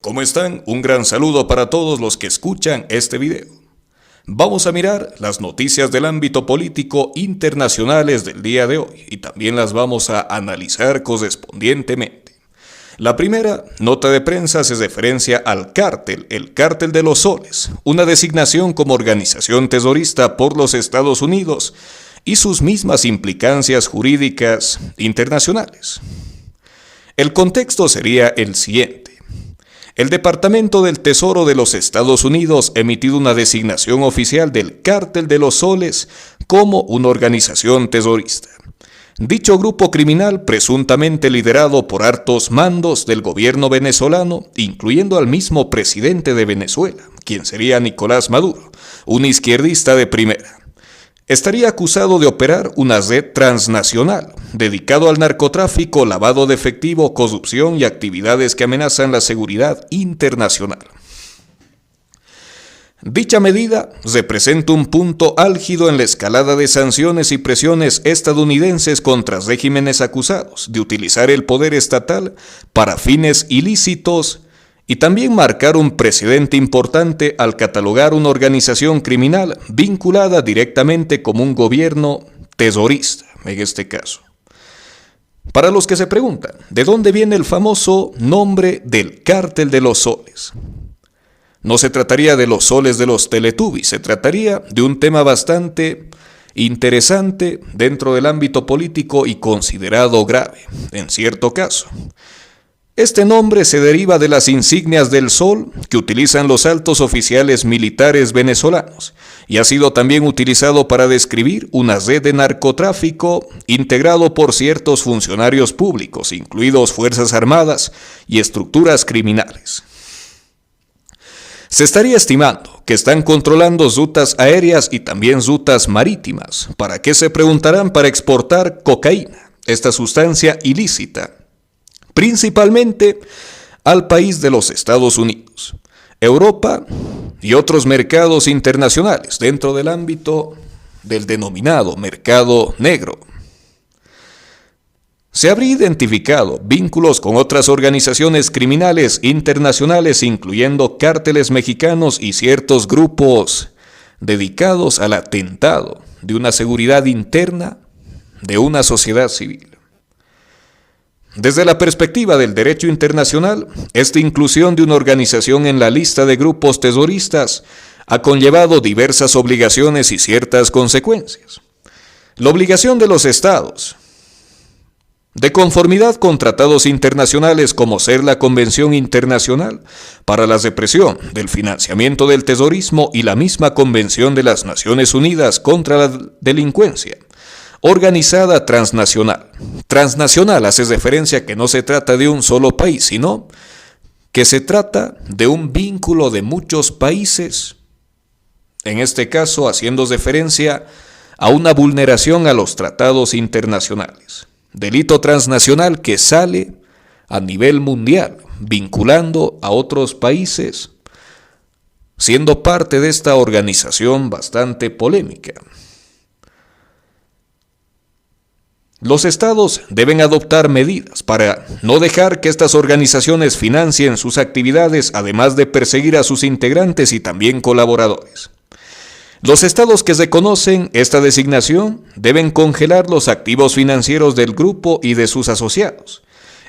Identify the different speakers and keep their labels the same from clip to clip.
Speaker 1: ¿Cómo están? Un gran saludo para todos los que escuchan este video. Vamos a mirar las noticias del ámbito político internacionales del día de hoy y también las vamos a analizar correspondientemente. La primera nota de prensa hace referencia al cártel, el Cártel de los Soles, una designación como organización terrorista por los Estados Unidos y sus mismas implicancias jurídicas internacionales. El contexto sería el siguiente. El Departamento del Tesoro de los Estados Unidos ha emitido una designación oficial del Cártel de los Soles como una organización terrorista. Dicho grupo criminal, presuntamente liderado por altos mandos del gobierno venezolano, incluyendo al mismo presidente de Venezuela, quien sería Nicolás Maduro, un izquierdista de primera, estaría acusado de operar una red transnacional dedicado al narcotráfico, lavado de efectivo, corrupción y actividades que amenazan la seguridad internacional. Dicha medida representa un punto álgido en la escalada de sanciones y presiones estadounidenses contra regímenes acusados de utilizar el poder estatal para fines ilícitos y también marcar un precedente importante al catalogar una organización criminal vinculada directamente como un gobierno terrorista, en este caso. Para los que se preguntan, ¿de dónde viene el famoso nombre del Cártel de los Soles? No se trataría de los soles de los Teletubbies, se trataría de un tema bastante interesante dentro del ámbito político y considerado grave, en cierto caso. Este nombre se deriva de las insignias del sol que utilizan los altos oficiales militares venezolanos y ha sido también utilizado para describir una red de narcotráfico integrado por ciertos funcionarios públicos, incluidos Fuerzas Armadas y estructuras criminales. Se estaría estimando que están controlando rutas aéreas y también rutas marítimas. ¿Para qué se preguntarán? Para exportar cocaína, esta sustancia ilícita, principalmente al país de los Estados Unidos, Europa y otros mercados internacionales dentro del ámbito del denominado mercado negro. Se habría identificado vínculos con otras organizaciones criminales internacionales, incluyendo cárteles mexicanos y ciertos grupos dedicados al atentado de una seguridad interna de una sociedad civil. Desde la perspectiva del derecho internacional, esta inclusión de una organización en la lista de grupos terroristas ha conllevado diversas obligaciones y ciertas consecuencias. La obligación de los estados, de conformidad con tratados internacionales como ser la Convención Internacional para la Represión del Financiamiento del Terrorismo y la misma Convención de las Naciones Unidas contra la Delincuencia Organizada Transnacional. Transnacional hace referencia a que no se trata de un solo país, sino que se trata de un vínculo de muchos países, en este caso haciendo referencia a una vulneración a los tratados internacionales. Delito transnacional que sale a nivel mundial, vinculando a otros países, siendo parte de esta organización bastante polémica. Los estados deben adoptar medidas para no dejar que estas organizaciones financien sus actividades, además de perseguir a sus integrantes y también colaboradores. Los estados que reconocen esta designación deben congelar los activos financieros del grupo y de sus asociados,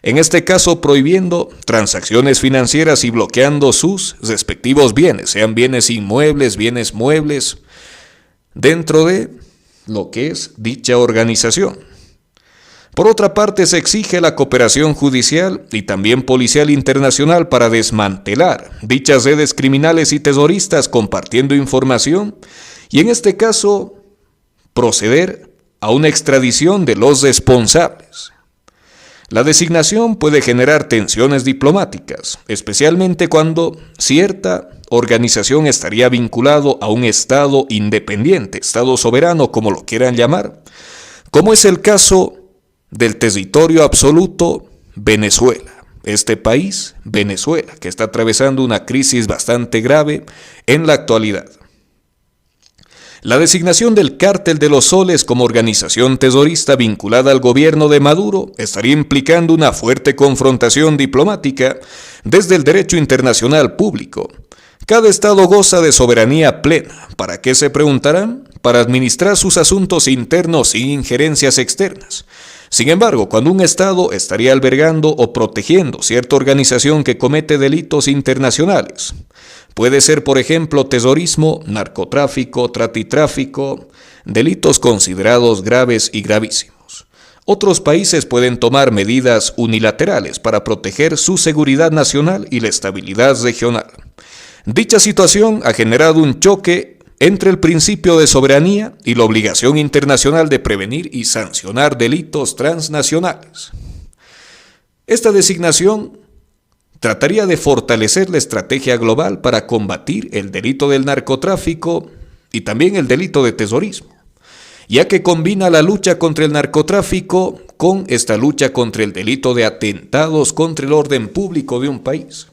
Speaker 1: en este caso prohibiendo transacciones financieras y bloqueando sus respectivos bienes, sean bienes inmuebles, bienes muebles, dentro de lo que es dicha organización. Por otra parte, se exige la cooperación judicial y también policial internacional para desmantelar dichas redes criminales y terroristas compartiendo información y en este caso proceder a una extradición de los responsables. La designación puede generar tensiones diplomáticas, especialmente cuando cierta organización estaría vinculado a un Estado independiente, Estado soberano, como lo quieran llamar, como es el caso del territorio absoluto Venezuela. Este país, Venezuela, que está atravesando una crisis bastante grave en la actualidad. La designación del Cártel de los Soles como organización terrorista vinculada al gobierno de Maduro estaría implicando una fuerte confrontación diplomática desde el derecho internacional público. Cada estado goza de soberanía plena. ¿Para qué se preguntarán? Para administrar sus asuntos internos sin injerencias externas. Sin embargo, cuando un estado estaría albergando o protegiendo cierta organización que comete delitos internacionales, puede ser, por ejemplo, terrorismo, narcotráfico, tráfico, delitos considerados graves y gravísimos. Otros países pueden tomar medidas unilaterales para proteger su seguridad nacional y la estabilidad regional. Dicha situación ha generado un choque entre el principio de soberanía y la obligación internacional de prevenir y sancionar delitos transnacionales. Esta designación trataría de fortalecer la estrategia global para combatir el delito del narcotráfico y también el delito de terrorismo, ya que combina la lucha contra el narcotráfico con esta lucha contra el delito de atentados contra el orden público de un país,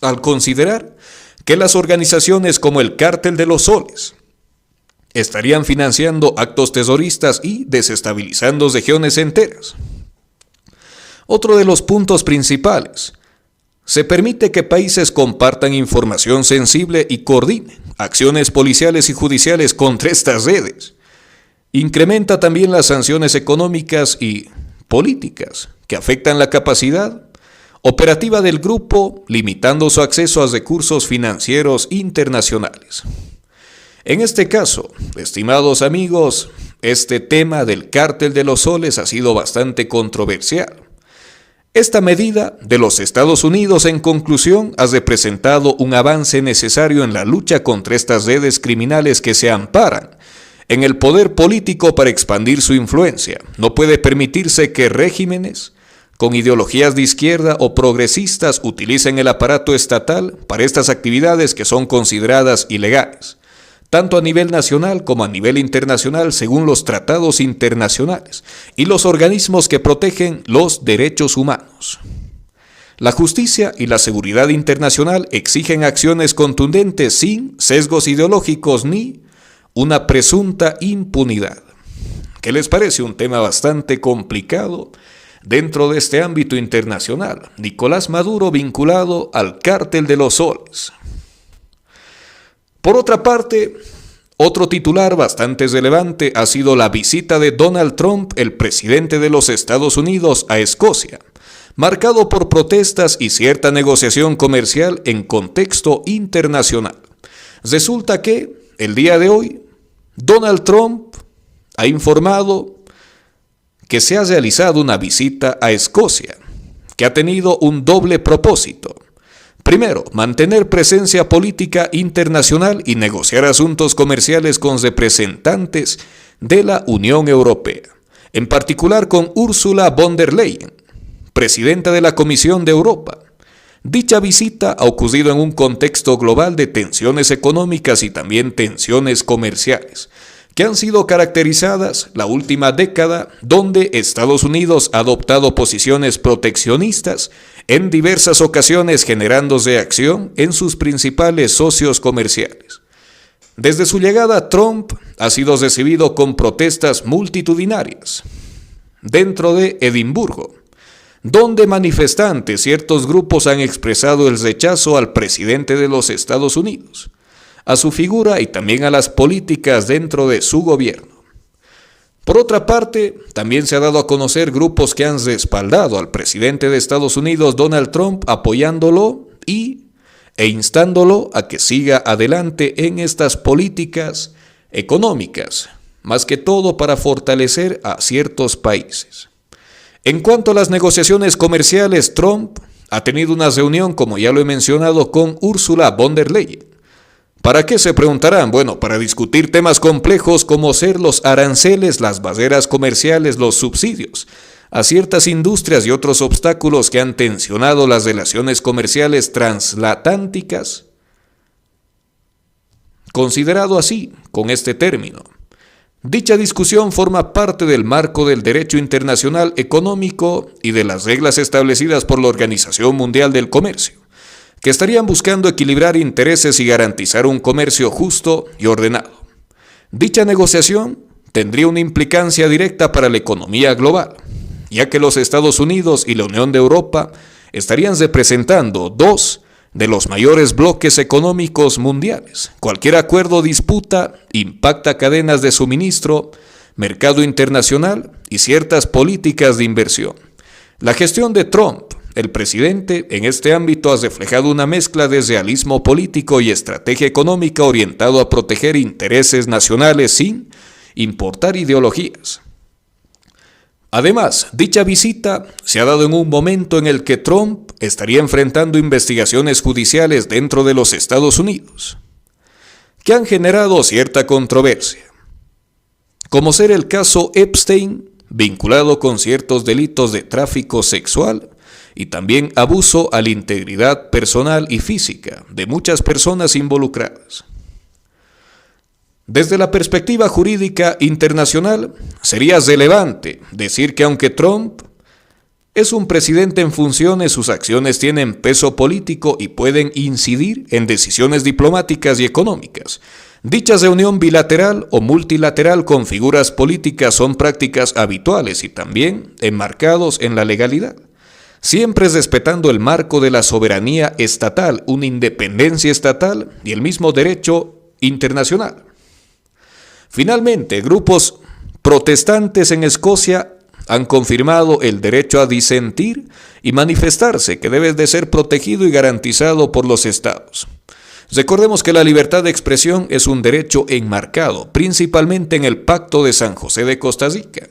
Speaker 1: al considerar que las organizaciones como el Cártel de los Soles estarían financiando actos terroristas y desestabilizando regiones enteras. Otro de los puntos principales: se permite que países compartan información sensible y coordinen acciones policiales y judiciales contra estas redes. Incrementa también las sanciones económicas y políticas que afectan la capacidad operativa del grupo, limitando su acceso a recursos financieros internacionales. En este caso, estimados amigos, este tema del Cártel de los Soles ha sido bastante controversial. Esta medida de los Estados Unidos, en conclusión, ha representado un avance necesario en la lucha contra estas redes criminales que se amparan en el poder político para expandir su influencia. No puede permitirse que regímenes con ideologías de izquierda o progresistas utilicen el aparato estatal para estas actividades que son consideradas ilegales, tanto a nivel nacional como a nivel internacional, según los tratados internacionales y los organismos que protegen los derechos humanos. La justicia y la seguridad internacional exigen acciones contundentes sin sesgos ideológicos ni una presunta impunidad. ¿Qué les parece? Un tema bastante complicado dentro de este ámbito internacional. Nicolás Maduro vinculado al Cártel de los Soles. Por otra parte, otro titular bastante relevante ha sido la visita de Donald Trump, el presidente de los Estados Unidos, a Escocia, marcado por protestas y cierta negociación comercial en contexto internacional. Resulta que, el día de hoy, Donald Trump ha informado que se ha realizado una visita a Escocia, que ha tenido un doble propósito. Primero, mantener presencia política internacional y negociar asuntos comerciales con representantes de la Unión Europea, en particular con Ursula von der Leyen, presidenta de la Comisión de Europa. Dicha visita ha ocurrido en un contexto global de tensiones económicas y también tensiones comerciales, que han sido caracterizadas la última década, donde Estados Unidos ha adoptado posiciones proteccionistas en diversas ocasiones, generando reacción en sus principales socios comerciales. Desde su llegada, Trump ha sido recibido con protestas multitudinarias dentro de Edimburgo, donde manifestantes, ciertos grupos han expresado el rechazo al presidente de los Estados Unidos, a su figura y también a las políticas dentro de su gobierno. Por otra parte, también se ha dado a conocer grupos que han respaldado al presidente de Estados Unidos, Donald Trump, apoyándolo e instándolo a que siga adelante en estas políticas económicas, más que todo para fortalecer a ciertos países. En cuanto a las negociaciones comerciales, Trump ha tenido una reunión, como ya lo he mencionado, con Ursula von der Leyen. ¿Para qué se preguntarán? Bueno, para discutir temas complejos como ser los aranceles, las barreras comerciales, los subsidios a ciertas industrias y otros obstáculos que han tensionado las relaciones comerciales transatlánticas. Considerado así, con este término, dicha discusión forma parte del marco del derecho internacional económico y de las reglas establecidas por la Organización Mundial del Comercio, que estarían buscando equilibrar intereses y garantizar un comercio justo y ordenado. Dicha negociación tendría una implicancia directa para la economía global, ya que los Estados Unidos y la Unión de Europa estarían representando dos de los mayores bloques económicos mundiales. Cualquier acuerdo o disputa impacta cadenas de suministro, mercado internacional y ciertas políticas de inversión. La gestión de Trump, el presidente, en este ámbito ha reflejado una mezcla de realismo político y estrategia económica orientado a proteger intereses nacionales sin importar ideologías. Además, dicha visita se ha dado en un momento en el que Trump estaría enfrentando investigaciones judiciales dentro de los Estados Unidos, que han generado cierta controversia, como ser el caso Epstein, vinculado con ciertos delitos de tráfico sexual y también abuso a la integridad personal y física de muchas personas involucradas. Desde la perspectiva jurídica internacional, sería relevante decir que aunque Trump es un presidente en funciones, sus acciones tienen peso político y pueden incidir en decisiones diplomáticas y económicas. Dicha reunión bilateral o multilateral con figuras políticas son prácticas habituales y también enmarcados en la legalidad, siempre respetando el marco de la soberanía estatal, una independencia estatal y el mismo derecho internacional. Finalmente, grupos protestantes en Escocia han confirmado el derecho a disentir y manifestarse, que debe de ser protegido y garantizado por los estados. Recordemos que la libertad de expresión es un derecho enmarcado principalmente en el Pacto de San José de Costa Rica.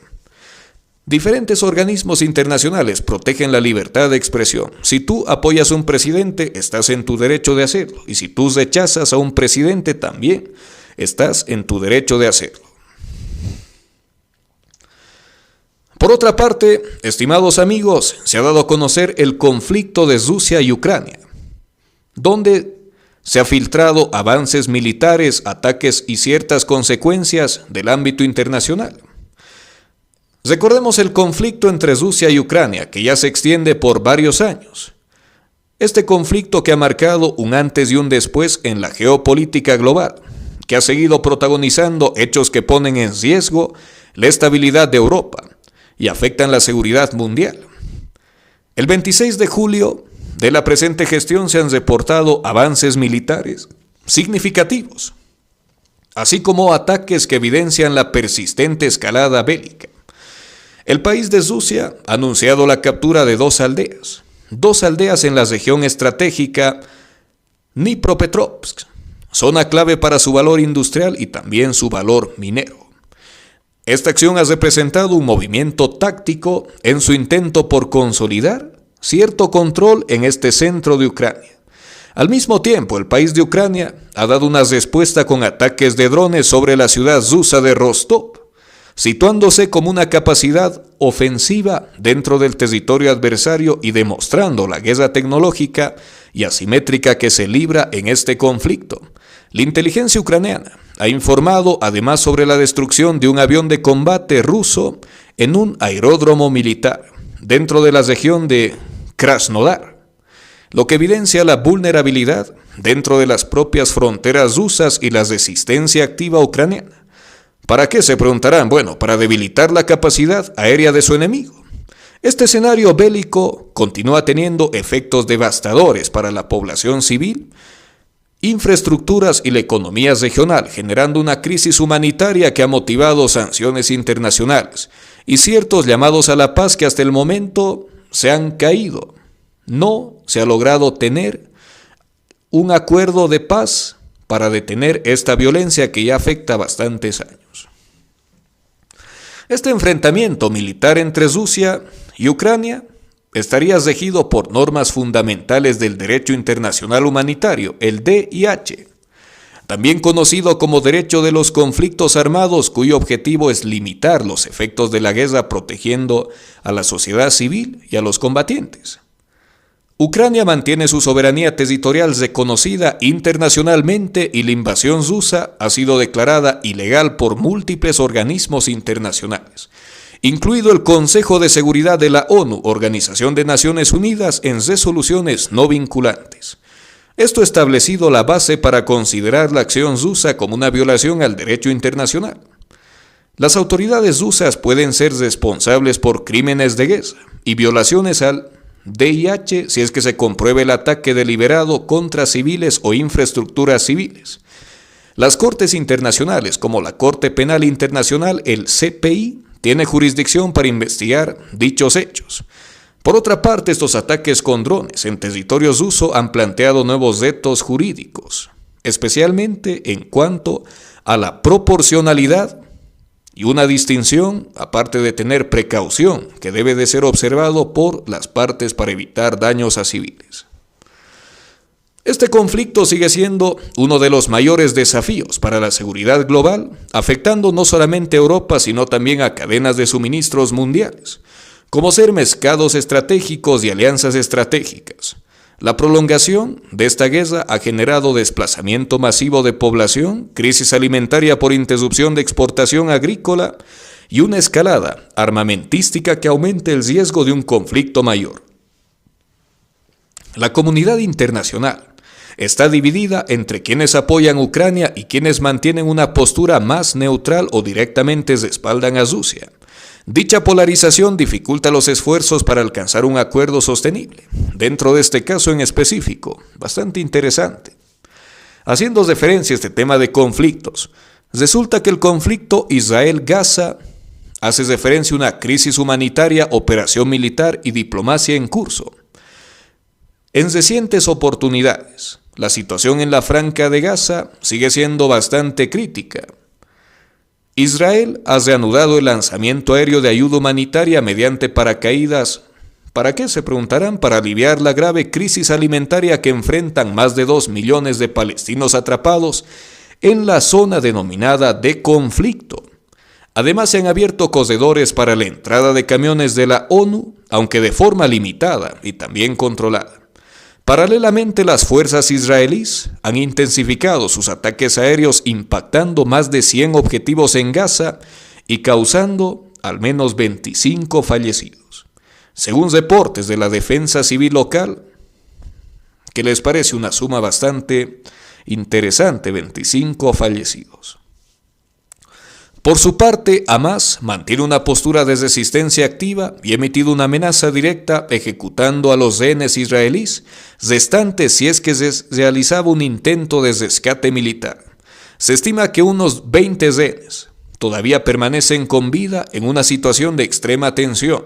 Speaker 1: Diferentes organismos internacionales protegen la libertad de expresión. Si tú apoyas a un presidente, estás en tu derecho de hacerlo. Y si tú rechazas a un presidente, también estás en tu derecho de hacerlo. Por otra parte, estimados amigos, se ha dado a conocer el conflicto de Rusia y Ucrania, donde se ha filtrado avances militares, ataques y ciertas consecuencias del ámbito internacional. Recordemos el conflicto entre Rusia y Ucrania, que ya se extiende por varios años. Este conflicto que ha marcado un antes y un después en la geopolítica global, que ha seguido protagonizando hechos que ponen en riesgo la estabilidad de Europa y afectan la seguridad mundial. El 26 de julio de la presente gestión se han reportado avances militares significativos, así como ataques que evidencian la persistente escalada bélica. El país de Rusia ha anunciado la captura de dos aldeas en la región estratégica Dnipropetrovsk, zona clave para su valor industrial y también su valor minero. Esta acción ha representado un movimiento táctico en su intento por consolidar cierto control en este centro de Ucrania. Al mismo tiempo, el país de Ucrania ha dado una respuesta con ataques de drones sobre la ciudad rusa de Rostov, situándose como una capacidad ofensiva dentro del territorio adversario y demostrando la guerra tecnológica y asimétrica que se libra en este conflicto. La inteligencia ucraniana ha informado además sobre la destrucción de un avión de combate ruso en un aeródromo militar dentro de la región de Krasnodar, lo que evidencia la vulnerabilidad dentro de las propias fronteras rusas y la resistencia activa ucraniana. ¿Para qué? Se preguntarán. Bueno, para debilitar la capacidad aérea de su enemigo. Este escenario bélico continúa teniendo efectos devastadores para la población civil, infraestructuras y la economía regional, generando una crisis humanitaria que ha motivado sanciones internacionales y ciertos llamados a la paz que hasta el momento se han caído. No se ha logrado tener un acuerdo de paz para detener esta violencia que ya afecta a bastantes años. Este enfrentamiento militar entre Rusia y Ucrania estaría regido por normas fundamentales del derecho internacional humanitario, el DIH, también conocido como derecho de los conflictos armados, cuyo objetivo es limitar los efectos de la guerra protegiendo a la sociedad civil y a los combatientes. Ucrania mantiene su soberanía territorial reconocida internacionalmente y la invasión rusa ha sido declarada ilegal por múltiples organismos internacionales, incluido el Consejo de Seguridad de la ONU, Organización de Naciones Unidas, en resoluciones no vinculantes. Esto ha establecido la base para considerar la acción rusa como una violación al derecho internacional. Las autoridades rusas pueden ser responsables por crímenes de guerra y violaciones al DIH si es que se compruebe el ataque deliberado contra civiles o infraestructuras civiles. Las cortes internacionales, como la Corte Penal Internacional, el CPI, tiene jurisdicción para investigar dichos hechos. Por otra parte, estos ataques con drones en territorio ruso han planteado nuevos retos jurídicos, especialmente en cuanto a la proporcionalidad y una distinción, aparte de tener precaución, que debe de ser observado por las partes para evitar daños a civiles. Este conflicto sigue siendo uno de los mayores desafíos para la seguridad global, afectando no solamente a Europa, sino también a cadenas de suministros mundiales, como ser mercados estratégicos y alianzas estratégicas. La prolongación de esta guerra ha generado desplazamiento masivo de población, crisis alimentaria por interrupción de exportación agrícola y una escalada armamentística que aumenta el riesgo de un conflicto mayor. La comunidad internacional está dividida entre quienes apoyan a Ucrania y quienes mantienen una postura más neutral o directamente respaldan a Rusia. Dicha polarización dificulta los esfuerzos para alcanzar un acuerdo sostenible, dentro de este caso en específico, bastante interesante. Haciendo referencia a este tema de conflictos, resulta que el conflicto Israel-Gaza hace referencia a una crisis humanitaria, operación militar y diplomacia en curso. En recientes oportunidades, la situación en la Franja de Gaza sigue siendo bastante crítica. Israel ha reanudado el lanzamiento aéreo de ayuda humanitaria mediante paracaídas. ¿Para qué? Se preguntarán. Para aliviar la grave crisis alimentaria que enfrentan más de 2 millones de palestinos atrapados en la zona denominada de conflicto. Además, se han abierto corredores para la entrada de camiones de la ONU, aunque de forma limitada y también controlada. Paralelamente, las fuerzas israelíes han intensificado sus ataques aéreos, impactando más de 100 objetivos en Gaza y causando al menos 25 fallecidos. Según reportes de la defensa civil local, que les parece una suma bastante interesante, 25 fallecidos. Por su parte, Hamas mantiene una postura de resistencia activa y ha emitido una amenaza directa ejecutando a los rehenes israelíes restantes si es que se realizaba un intento de rescate militar. Se estima que unos 20 rehenes todavía permanecen con vida en una situación de extrema tensión.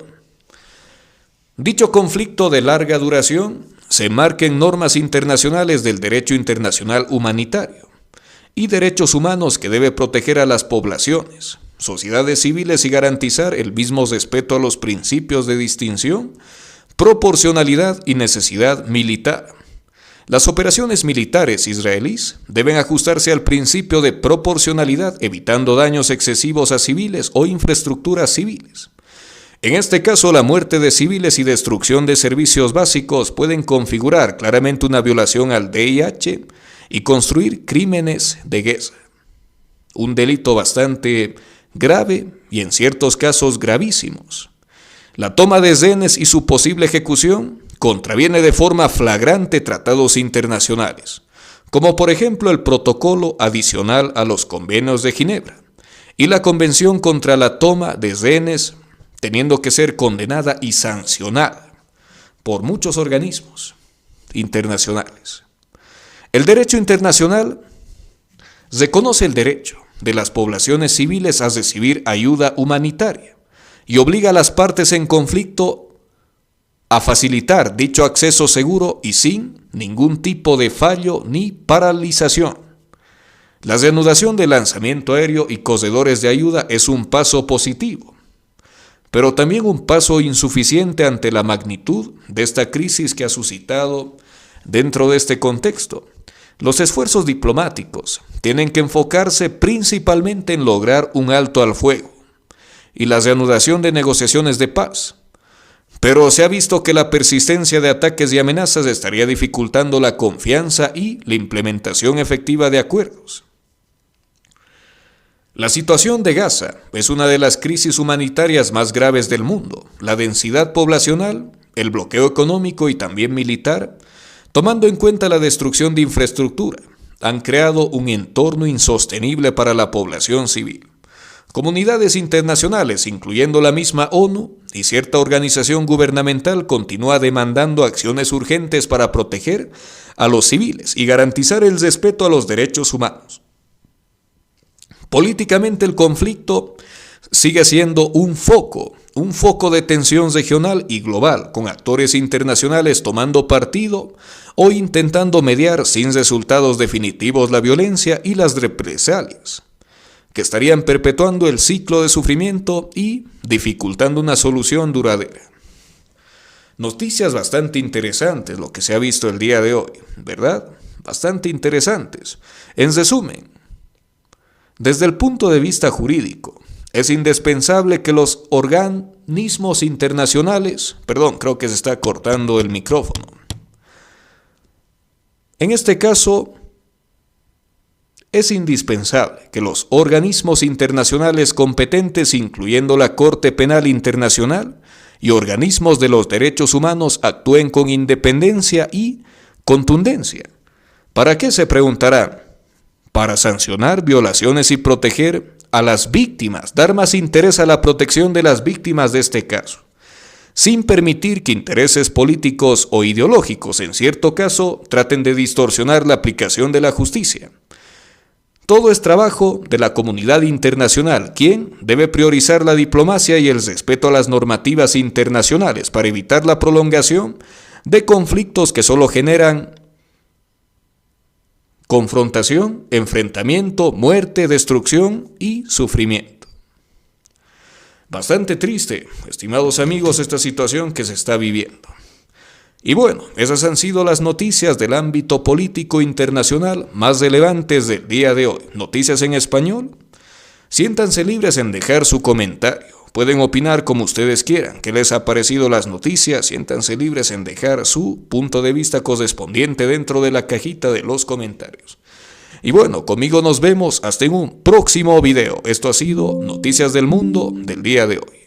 Speaker 1: Dicho conflicto de larga duración se enmarca en normas internacionales del derecho internacional humanitario y derechos humanos que debe proteger a las poblaciones, sociedades civiles y garantizar el mismo respeto a los principios de distinción, proporcionalidad y necesidad militar. Las operaciones militares israelíes deben ajustarse al principio de proporcionalidad, evitando daños excesivos a civiles o infraestructuras civiles. En este caso, la muerte de civiles y destrucción de servicios básicos pueden configurar claramente una violación al DIH y construir crímenes de guerra. Un delito bastante grave y en ciertos casos gravísimos. La toma de rehenes y su posible ejecución contraviene de forma flagrante tratados internacionales, como por ejemplo el protocolo adicional a los convenios de Ginebra y la Convención contra la toma de rehenes, teniendo que ser condenada y sancionada por muchos organismos internacionales. El derecho internacional reconoce el derecho de las poblaciones civiles a recibir ayuda humanitaria y obliga a las partes en conflicto a facilitar dicho acceso seguro y sin ningún tipo de fallo ni paralización. La reanudación del lanzamiento aéreo y corredores de ayuda es un paso positivo, pero también un paso insuficiente ante la magnitud de esta crisis que ha suscitado dentro de este contexto. Los esfuerzos diplomáticos tienen que enfocarse principalmente en lograr un alto al fuego y la reanudación de negociaciones de paz. Pero se ha visto que la persistencia de ataques y amenazas estaría dificultando la confianza y la implementación efectiva de acuerdos. La situación de Gaza es una de las crisis humanitarias más graves del mundo. La densidad poblacional, el bloqueo económico y también militar Tomando en cuenta la destrucción de infraestructura, han creado un entorno insostenible para la población civil. Comunidades internacionales, incluyendo la misma ONU y cierta organización gubernamental, continúa demandando acciones urgentes para proteger a los civiles y garantizar el respeto a los derechos humanos. Políticamente el conflicto sigue siendo un foco de tensión regional y global, con actores internacionales tomando partido o intentando mediar sin resultados definitivos la violencia y las represalias, que estarían perpetuando el ciclo de sufrimiento y dificultando una solución duradera. Noticias bastante interesantes lo que se ha visto el día de hoy, ¿verdad? Bastante interesantes. En resumen, desde el punto de vista jurídico, es indispensable que los organismos internacionales, creo que se está cortando el micrófono. En este caso, es indispensable que los organismos internacionales competentes, incluyendo la Corte Penal Internacional y organismos de los derechos humanos, actúen con independencia y contundencia. ¿Para qué? Se preguntarán. Para sancionar violaciones y proteger a las víctimas, dar más interés a la protección de las víctimas de este caso, sin permitir que intereses políticos o ideológicos, en cierto caso, traten de distorsionar la aplicación de la justicia. Todo es trabajo de la comunidad internacional, quien debe priorizar la diplomacia y el respeto a las normativas internacionales para evitar la prolongación de conflictos que solo generan confrontación, enfrentamiento, muerte, destrucción y sufrimiento. Bastante triste, estimados amigos, esta situación que se está viviendo. Y bueno, esas han sido las noticias del ámbito político internacional más relevantes del día de hoy. Noticias en español. Siéntanse libres en dejar su comentario. Pueden opinar como ustedes quieran. ¿Qué les ha parecido las noticias? Siéntanse libres en dejar su punto de vista correspondiente dentro de la cajita de los comentarios. Y bueno, conmigo nos vemos hasta en un próximo video. Esto ha sido Noticias del Mundo del día de hoy.